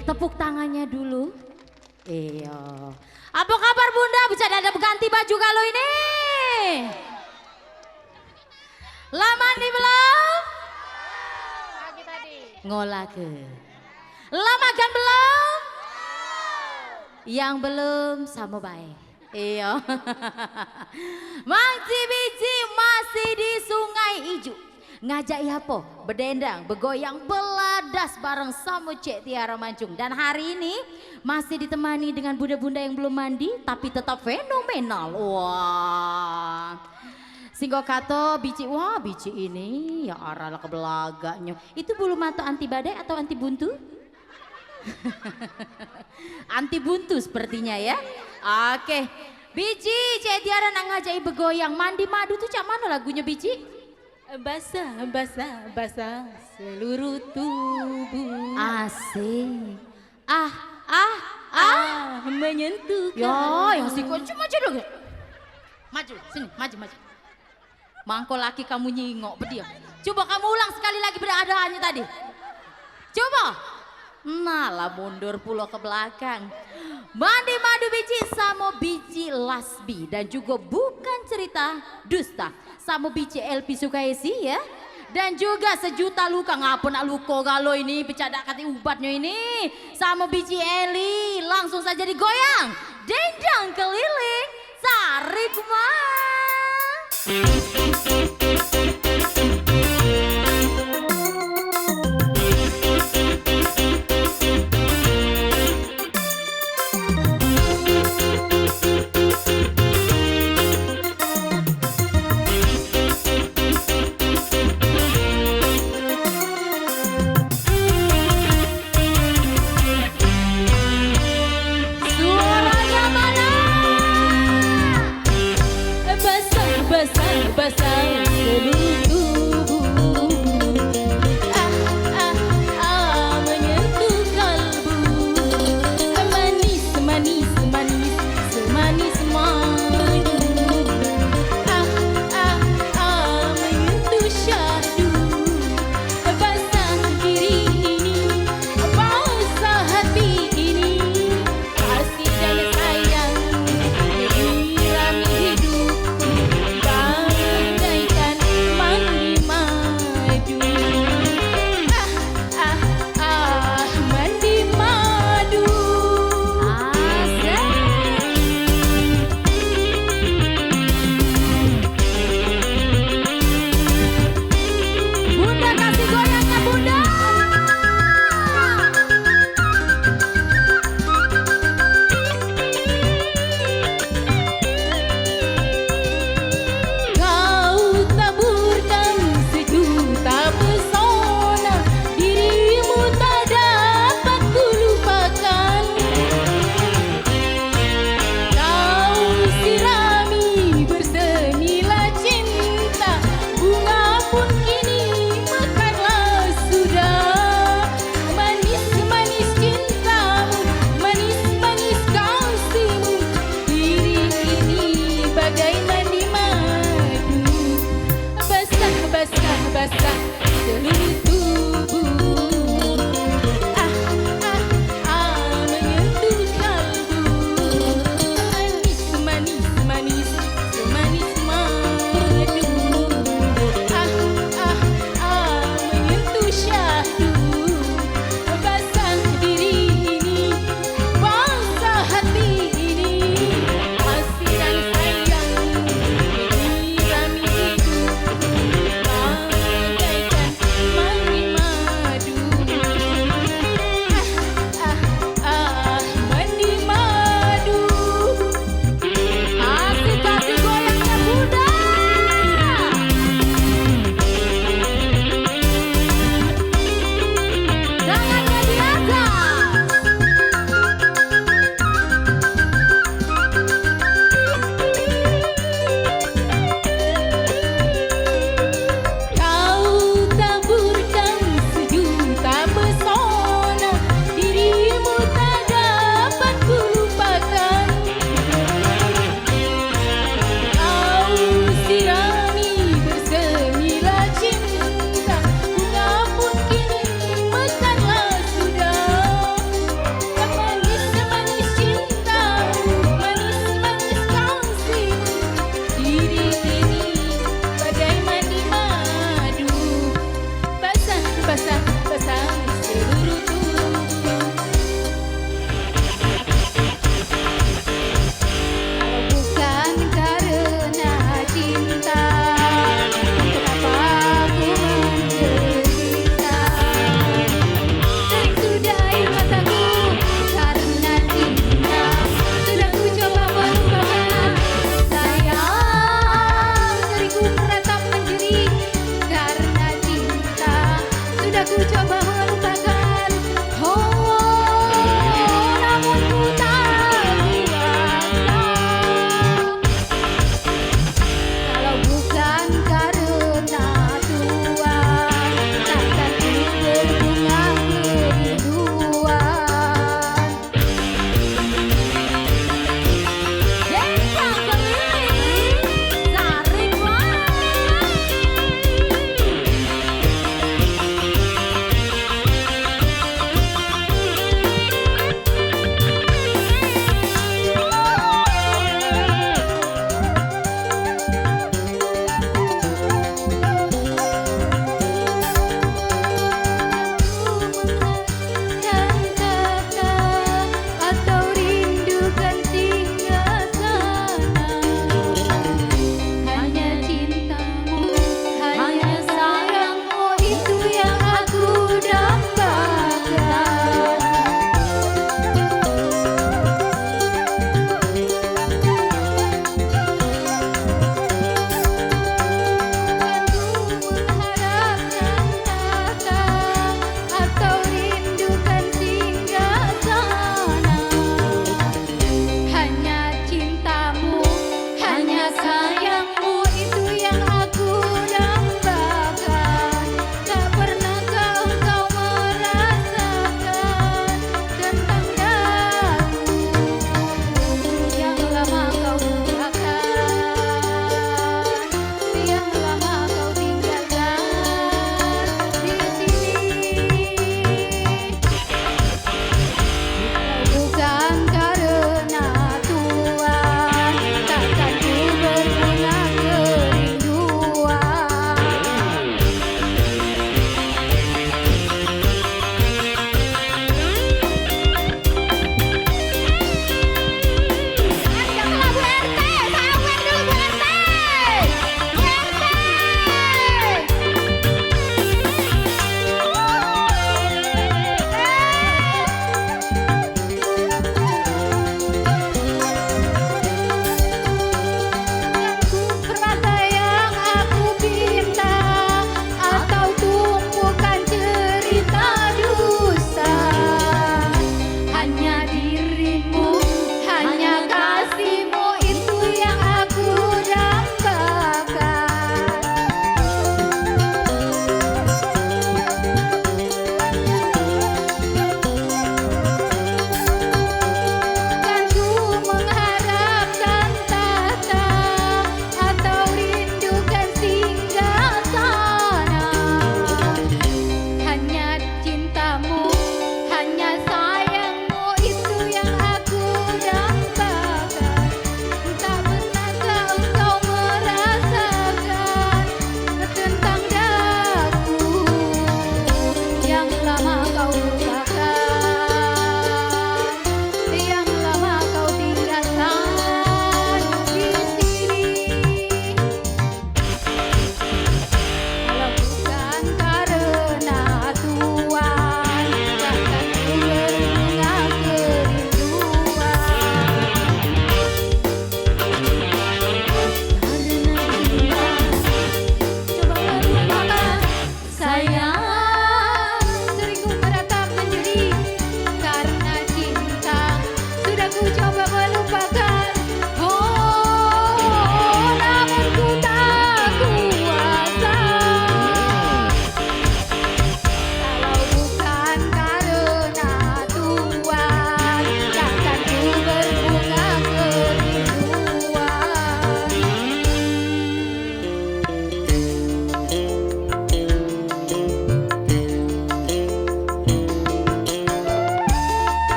Iya, tepuk tangannya dulu. Iya. Apa kabar Bunda? Bisa ada ganti baju kalau ini? Lama nih belum? Pagi tadi. Ngolah ke. Lama kan belum? Yang belum sama baik. Iya. Mang Biji masih di Sungai Ijo. Ngajak apa? Berdendang, begoyang, beladas bareng sama Cek Tiara Mancung. Dan hari ini masih ditemani dengan bunda-bunda yang belum mandi tapi tetap fenomenal. Wah. Singgo kato bici, wah bici ini ya arah ke belaganya. Itu bulu mata anti badai atau anti buntu? Anti buntu sepertinya ya. Oke. Bici, Cek Tiara nak ngajak begoyang. Mandi madu tuh cak mana lagunya Bici? Basah, basah, basah seluruh tubuh. Asik. Ah, Menyentuh. ya, yang si kunci maju dulu. Maju, sini, maju. Mangko laki kamu nyingok berdiam. Coba kamu ulang sekali lagi beradaannya tadi. Coba. Malah mundur pulau ke belakang. Mandi madu biji sama biji lasbi dan juga bukan cerita dusta sama biji LP Sukaisi ya. Dan juga sejuta luka ngapa nak luko kalau ini bercanda kati ubatnya ini sama biji Eli langsung saja digoyang dendang keliling tarik basah seluruh tubuh. Menyentuh kalbu. Manis, manis, manis, semanis madu. Menyentuh syahdu. Basah diri ini, basah hati ini. Kasih dan sayang, irami hidup.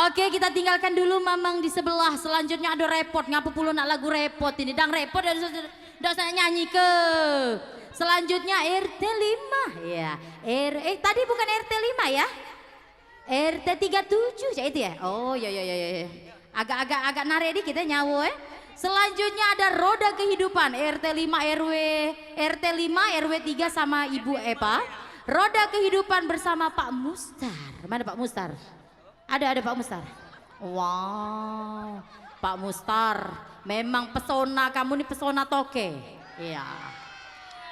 Oke, kita tinggalkan dulu Mamang di sebelah. Selanjutnya ada repot. Ngapa puluh nak lagu repot ini? Dang repot dan saya nyanyi ke. Selanjutnya RT 5. Ya. Tadi bukan RT 5 ya? RT 37 ya itu ya? Oh ya. Agak nare dikit ya nyawo ya. Selanjutnya ada roda kehidupan RT 5 RT 5 RW 3 sama Ibu Epa. Roda kehidupan bersama Pak Mustar. Mana Pak Mustar? Ada Pak Mustar. Wow, Pak Mustar, memang pesona kamu nih pesona toke. Iya.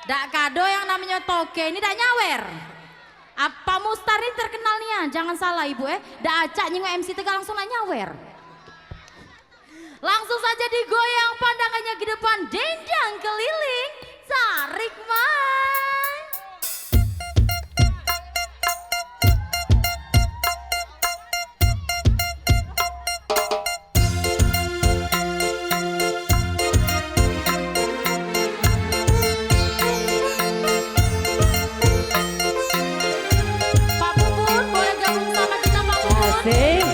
Dak kado yang namanya toke ini dak nyawer. Pak Mustar ini terkenal nih ya, jangan salah Ibu Dak acak nyinggung MC Tegal langsung nak nyawer. Langsung saja digoyang pandangannya ke depan, dendang keliling, tarik mai. Pak Pupun boleh gabung sama kita Pak Pupun? Asik.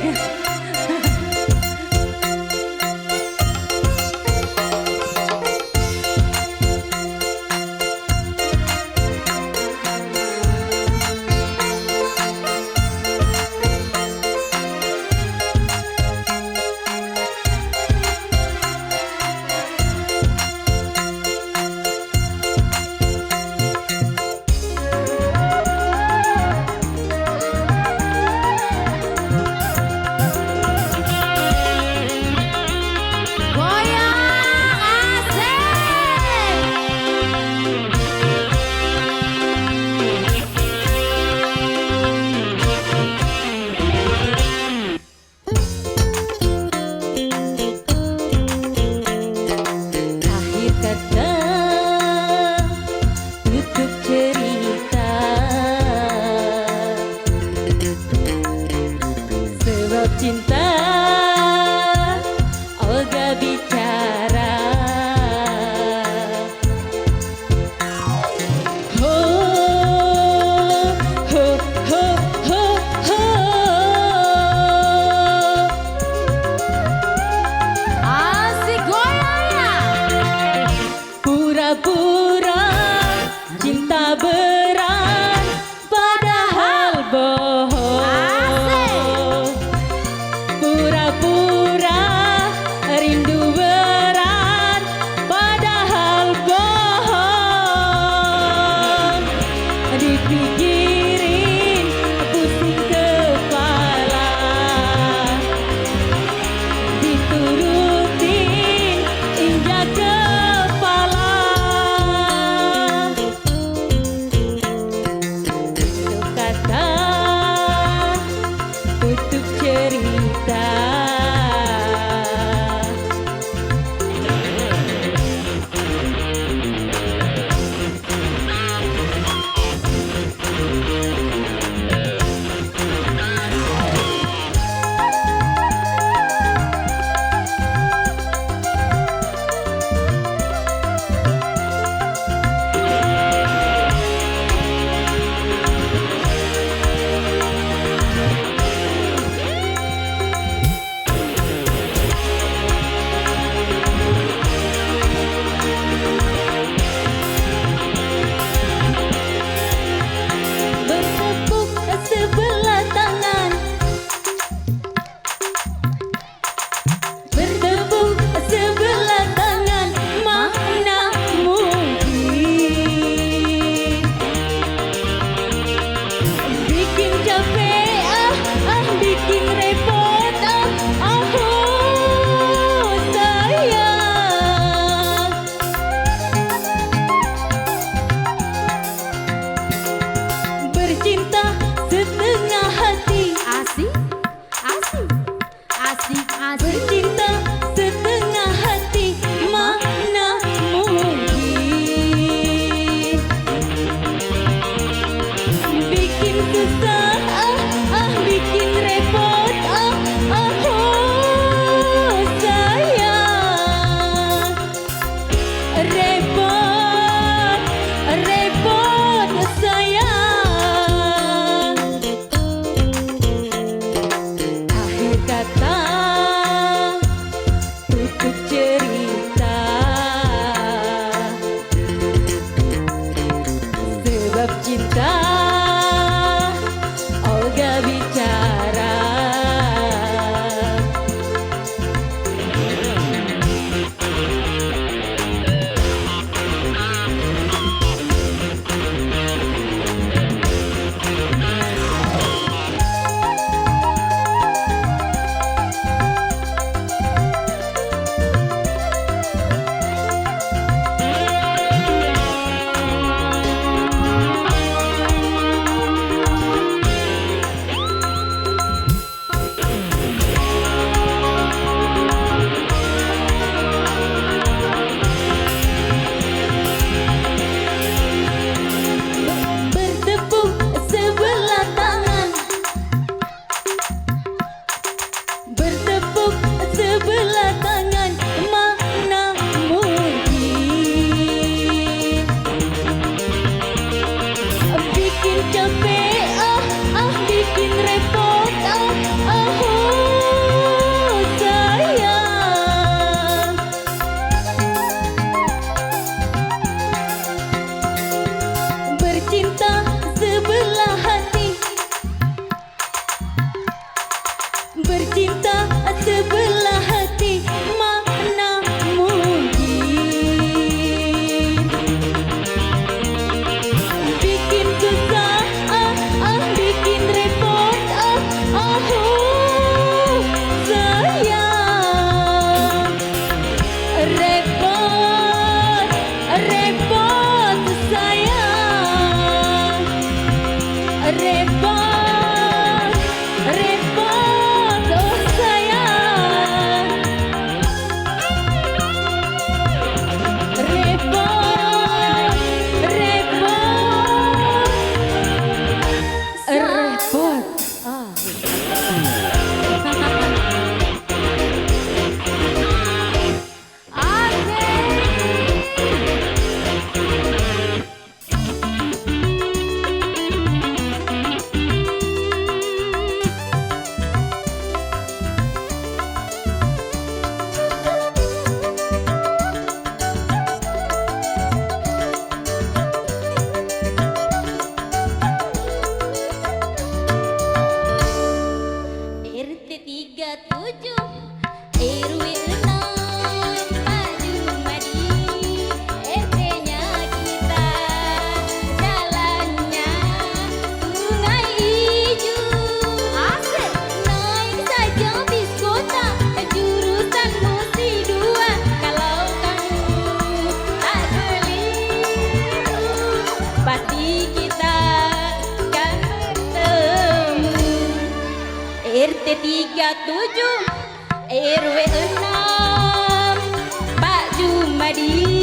RT 37 RW 6 Pak Jumadi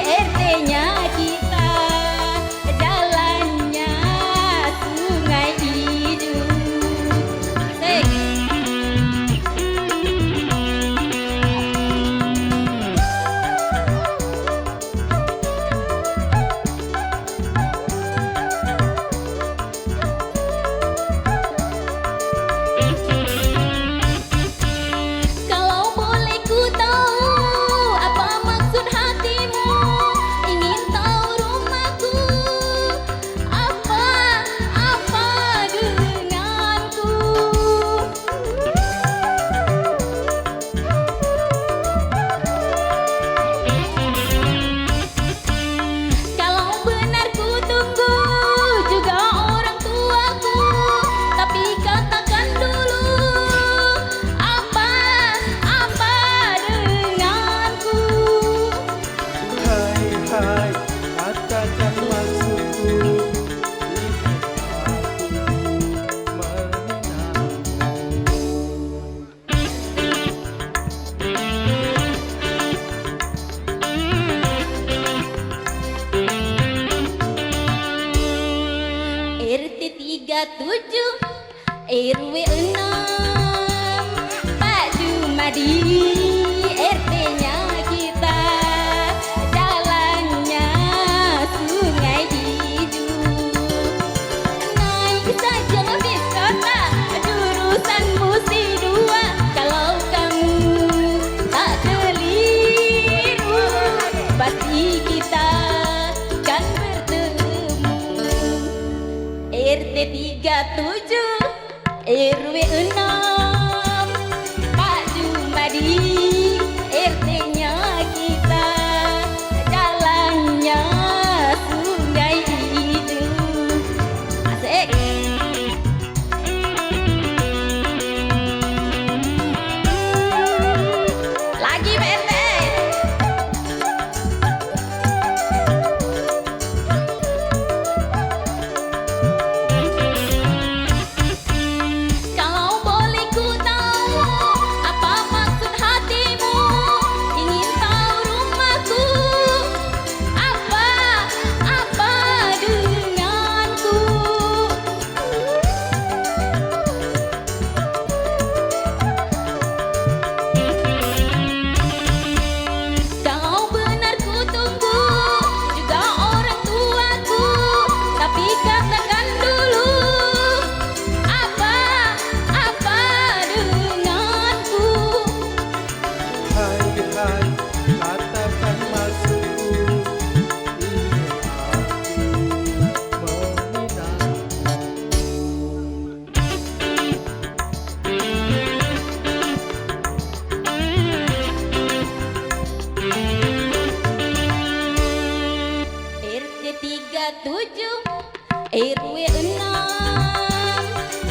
RT-nya kita, jalannya Sungai Ijuk. Kalau boleh ku tahu apa maksud hatimu, ingin tahu rumahku, apa denganku. Kalau benar ku tunggu juga orang tuaku, tapi katakan dulu apa denganku. Hai hai, katakan maksudku. Aku mengenalmu. RT 37 RW 6 Pak Jumadi RT-nya kita, jalannya Sungai Ijuk. Naik saja bis kota jurusan Musi 2, kalau kamu tak keliru pasti kita kan bertemu. RT 37 RW 6 Pak Jumadi RT-nya kita, jalannya Sungai Ijuk. Asik. Lagi Pak RT. Kalau boleh ku tahu apa maksud hatimu, ingin tahu rumahku, apa denganku. Kalau benar ku tunggu juga orang tuaku, tapi katakan dulu apa denganku. Hai hai, katakan maksudku. Aku mengenalmu. RT 37 RW 6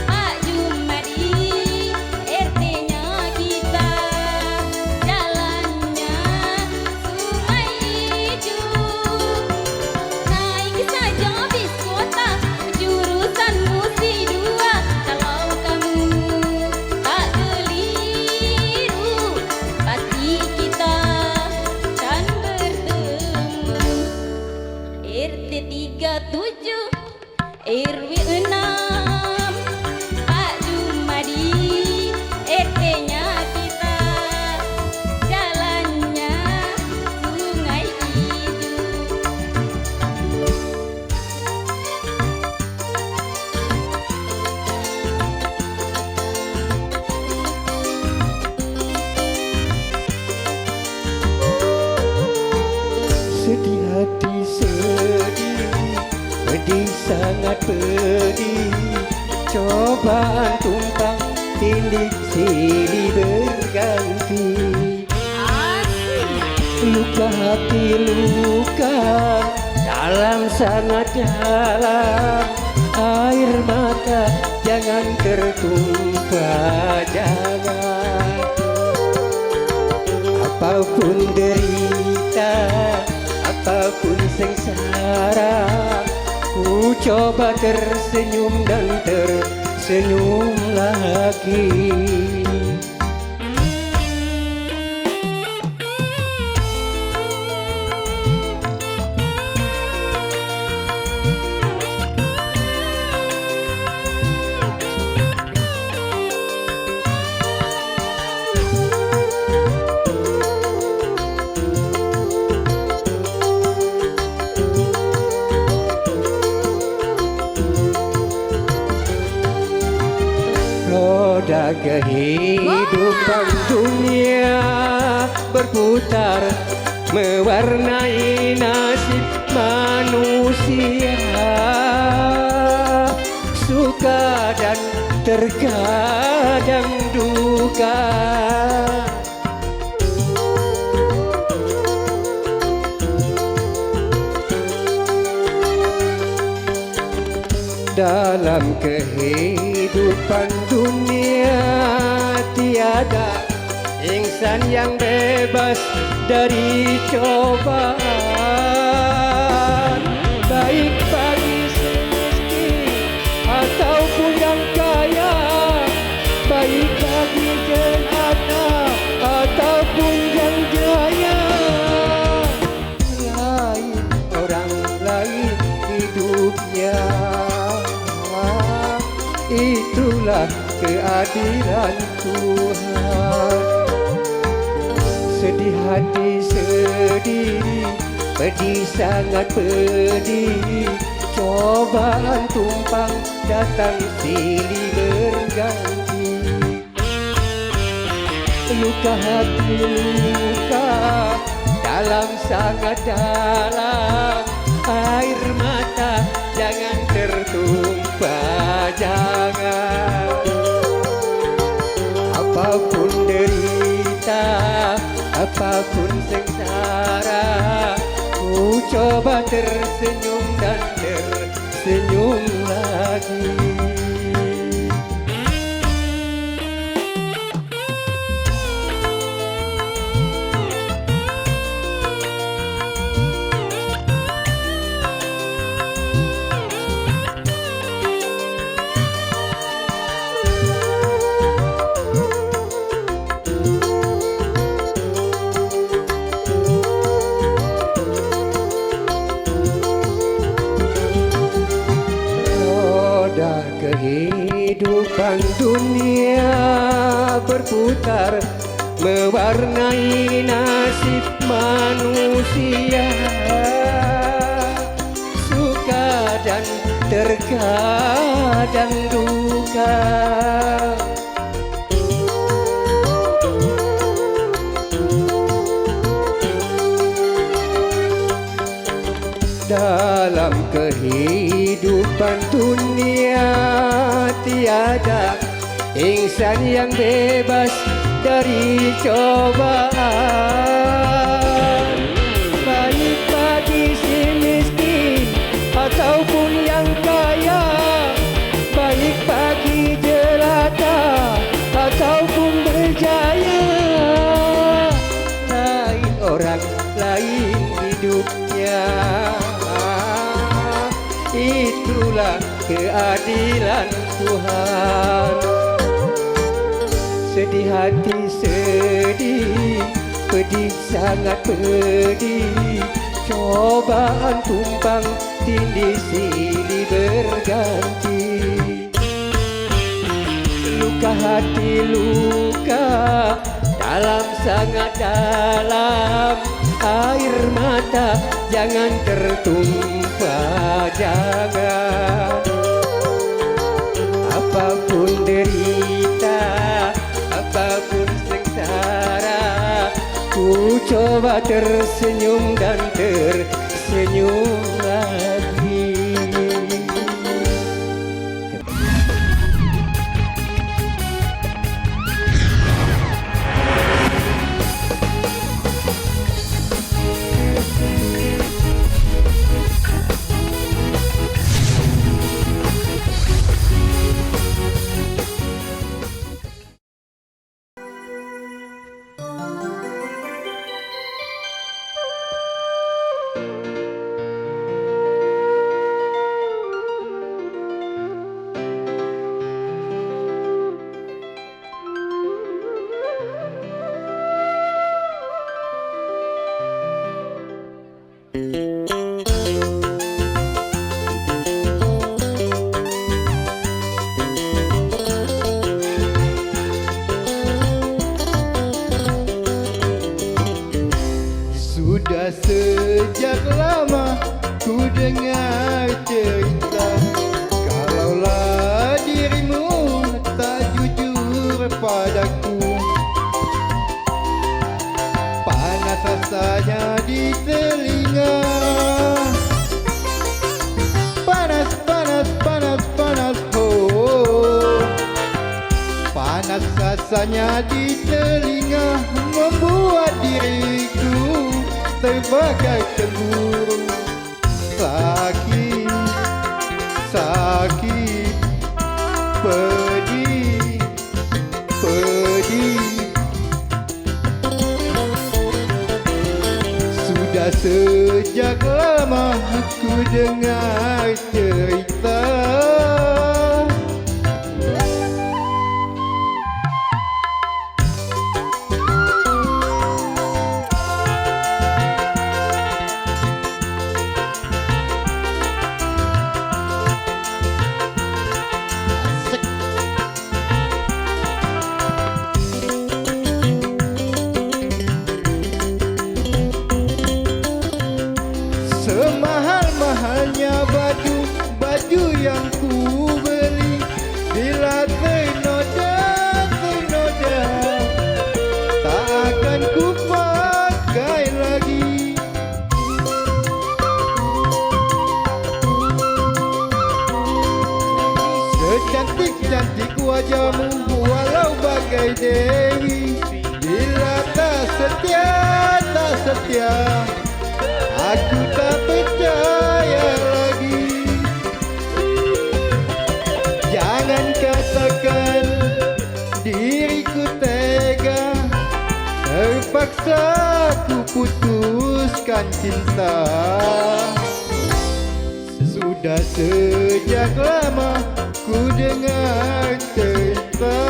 Pak Jumadi RT-nya kita, jalannya Sungai Ijuk. Naik saja bis kota jurusan Musi 2, kalau kamu tak keliru pasti kita kan bertemu. RT 37 RW 6 Pak Jumadi RT-nya kita, jalannya Sungai Ijuk. Sedih hati pedih sangat pedih. Cobaan tumpang tindih silih berganti. Luka hati luka dalam sangat dalam. Air mata jangan tertumpah, jangan. Apapun derita, apapun sengsara, ku coba tersenyum dan tersenyum tersenyum lagi. Roda kehidupan dunia berputar, mewarnai nasib manusia. Suka dan terkadang duka. Dalam kehidupan dunia tiada insan yang bebas dari cobaan. Baik bagi semiskin ataupun yang kaya, baik bagi jelata ataupun yang jaya. Lain orang lain hidupnya. Itulah keadilan Tuhan. Sedih hati sedih, pedih sangat pedih. Cobaan tumpang datang silih berganti. Luka hati luka dalam sangat dalam. Air mata jangan tertumpah, jangan. Apapun derita, apapun sengsara, ku coba tersenyum dan tersenyum lagi. Kehidupan dunia berputar, mewarnai nasib manusia. Suka dan terkadang duka. Dalam kehidupan dunia tiada insan yang bebas dari cobaan. Baik bagi si miskin ataupun yang kaya, baik bagi jelata ataupun berjaya. Lain orang lain hidupnya. Itulah keadilan Tuhan. Sedih hati sedih, pedih sangat pedih. Cobaan tumpang tindih silih berganti. Luka hati luka dalam sangat dalam. Air mata jangan tertumpah, jangan. Apapun derita, apapun sengsara, ku coba tersenyum dan tersenyum lagi. Sudah sejak lama ku dengar cerita, kalaulah dirimu tak jujur padaku. Panas rasanya di telinga, panas, panas, panas, panas, oh. Panas rasanya di telinga, membuat diriku terbakar cemburu. Sakit, sakit, pedih, pedih. Sudah sejak lama ku dengar cerita, semahal-mahalnya baju yang ku beli, bila ternoda, ternoda, tak akan ku pakai lagi. Secantik-cantik wajahmu walau bagai dewi, bila tak setia, tak setia, aku tak percaya lagi. Jangan katakan diriku tega, terpaksa ku putuskan cinta. Sudah sejak lama ku dengar cerita,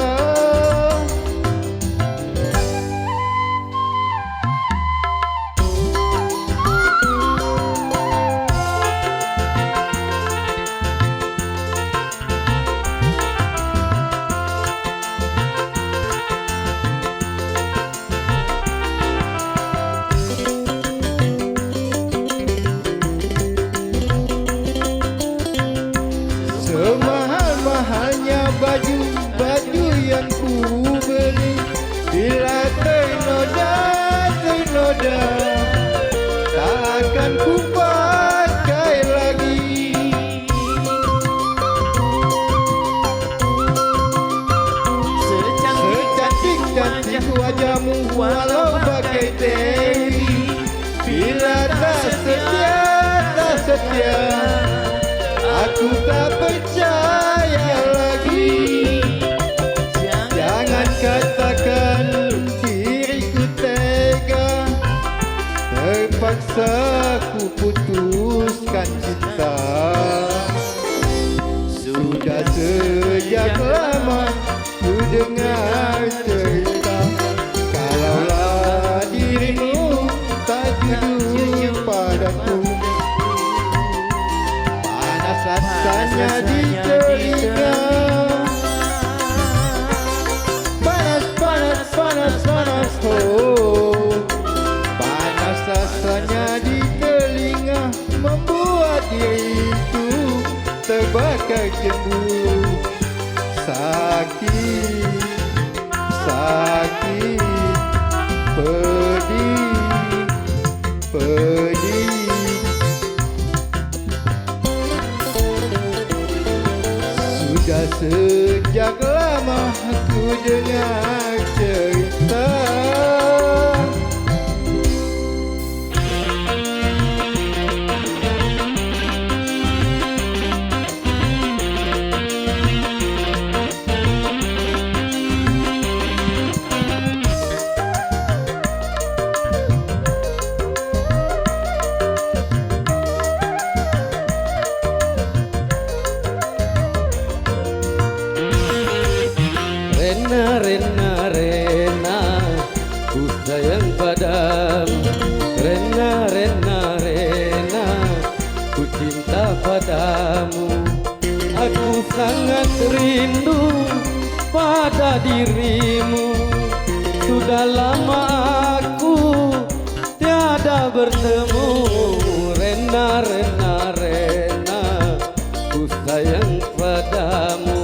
semahal-mahalnya baju yang ku beli, bila ternoda, ternoda, tak akan ku pakai lagi. Secantik-cantik wajahmu walau bagai dewi, bila tak setia, tak setia, aku tak percaya lagi. Jangan katakan diriku tega, terpaksa ku putuskan cinta. Sudah sejak lama ku dengar cerita, kalaulah dirimu tak jujur padaku. Panas rasanya di telinga, panas, panas, panas, panas, oh. Panas rasanya di telinga, membuat diriku terbakar cemburu. Sakit, sakit, pedih, pedih. Sudah sejak lama ku dengar cerita, Rena, Rena, Rena, ku sayang padamu. Rena, Rena, Rena, ku cinta padamu. Aku sangat rindu pada dirimu. Sudah lama aku tiada bertemu. Rena, Rena, Rena, ku sayang padamu.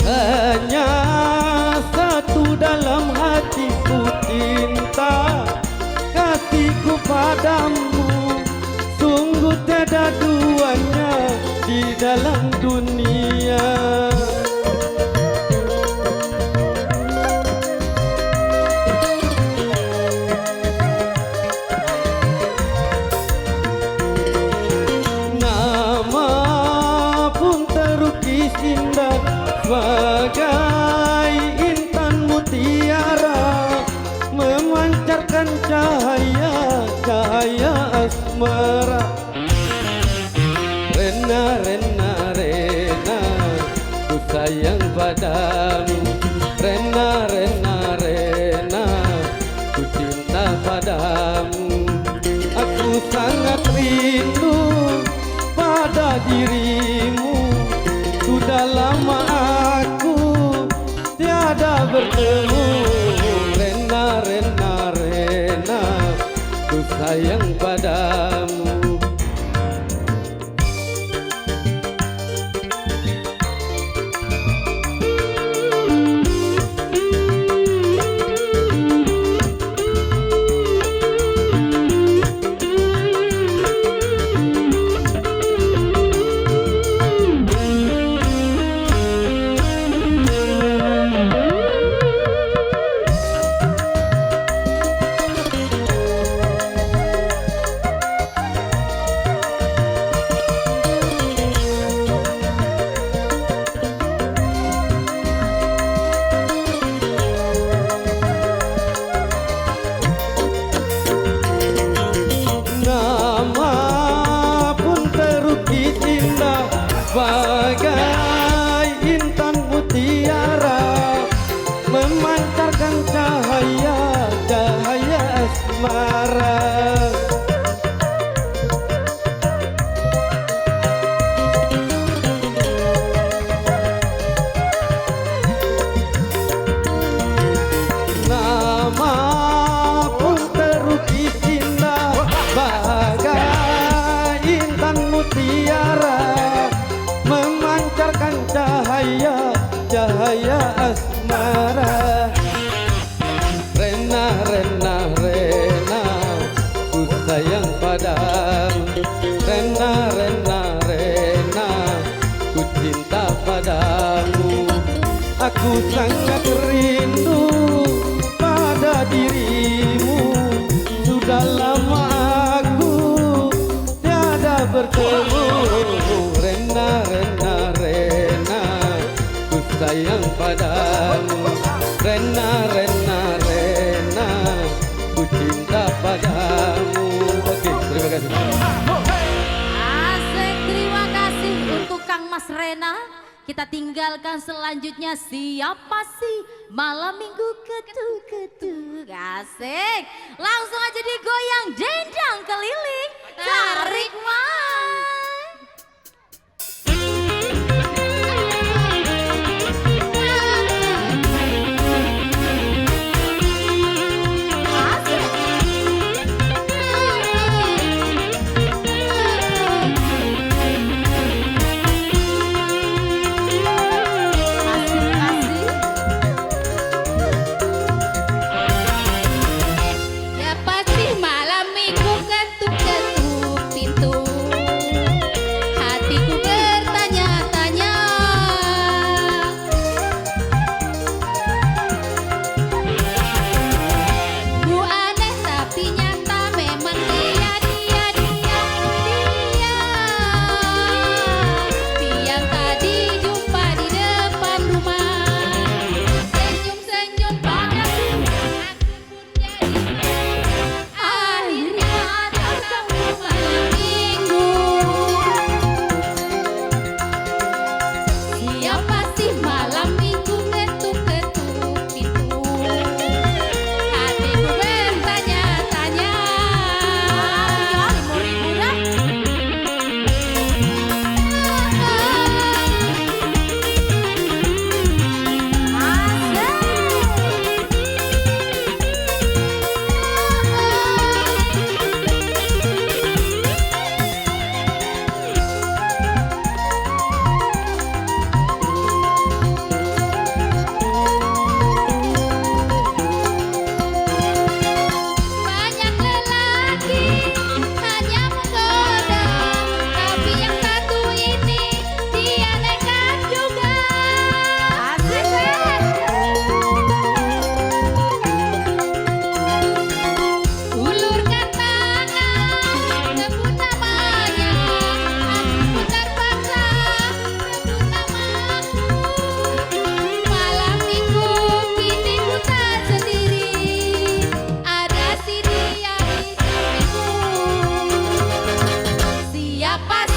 Hanya satu dalam hatiku cinta, kasihku padamu. Sungguh tiada duanya di dalam dunia. Nama pun terukis indah bagai intan mutiara, memancarkan cahaya asmara. Rena, Rena, Rena, ku sayang padamu. Rena, Rena, Rena, ku cinta padamu. Aku sangat rindu pada dirimu. Sudah lama aku tiada bertemu. Rena, Rena, Rena, ku sayang padamu. Bagai intan mutiara, memancarkan cahaya asmara. Nama pun terukis indah bagai intan mutiara, memancarkan cahaya asmara. Rena, Rena, Rena, ku sayang padamu. Rena, Rena, Rena, ku cinta padamu. Aku sangat rindu pada dirimu. Sudah lama aku tiada bertemu. Rena, Rena, Rena, ku sayang padamu. Rena, Rena, Rena, ku cinta padamu. Oke, terima kasih. Asik, terima kasih untuk Kang Mas Rena. Kita tinggalkan selanjutnya siapa sih malam minggu ketuk-ketuk. Asik, langsung aja digoyang dendang keliling. Tarik mas. Ya pasti malam minggu ketuk-ketuk pintu.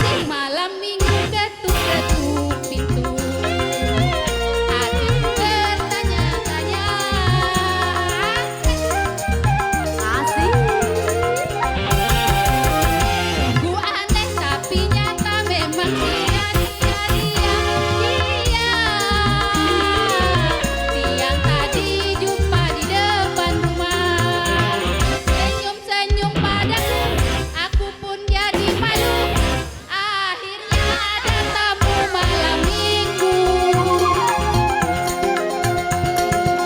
pasti malam minggu ketuk-ketuk pintu. Hatiku bertanya-tanya. Asik. Ku aneh tapi nyata memang dia. Tiang tadi jumpa di depan rumah. Senyum-senyum padaku, aku pun jadi malu. Akhirnya ada tamu malam minggu.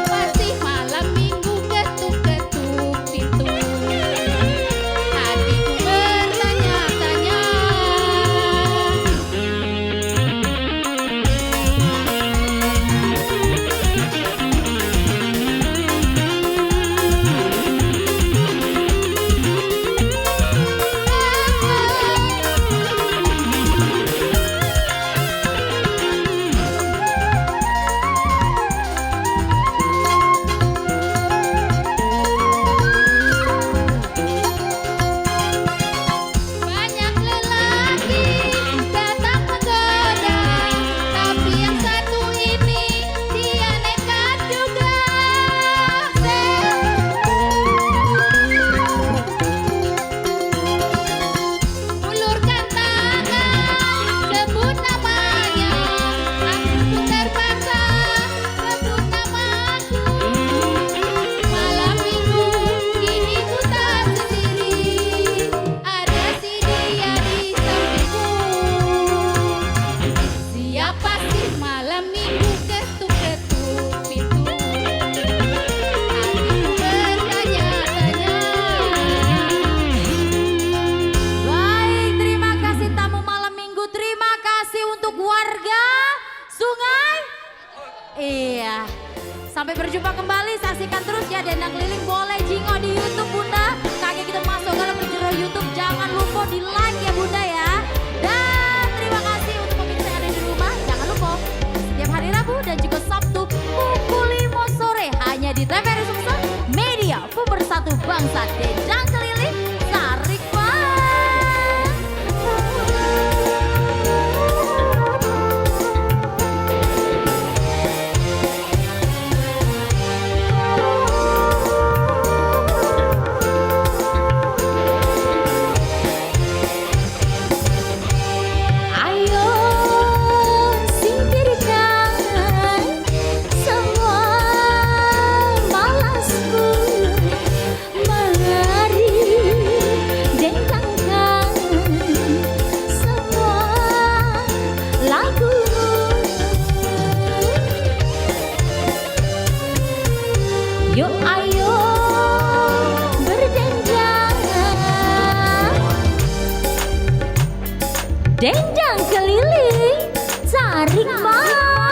Pasti malam minggu ketuk-ketuk pintu. Hatiku bertanya-tanya. Banyak lelaki datang menggoda, tapi yang satu ini dia nekat juga. Ulurkan tangan, sebut namanya. Aku pun terpaksa sebut namaku. Malam minggu ini ku tak sendiri. Ada si dia di sampingku. Siapa sih malam minggu ketuk-ketuk pintu? Hatiku bertanya-tanya. Baik, terima kasih tamu malam minggu. Terima kasih untuk warga Sungai. Iya. Sampai berjumpa kembali, saksikan terus ya Dendang Keliling. Boleh jingo di YouTube Bunda. Kaki kita masuk dalam penjuru YouTube. Jangan lupa di like ya Bunda ya. Dan terima kasih untuk pemirsa yang ada di rumah. Jangan lupa setiap hari Rabu dan juga Sabtu pukul 5 sore hanya di TVRI Sumsel Media Pemersatu Bangsa. Dendang Keliling tarik Ayo singkirkan semua malasku. Mari dendangkan semua lagumu. Yuk ayo berdendang. Dendang keliling tarik mau.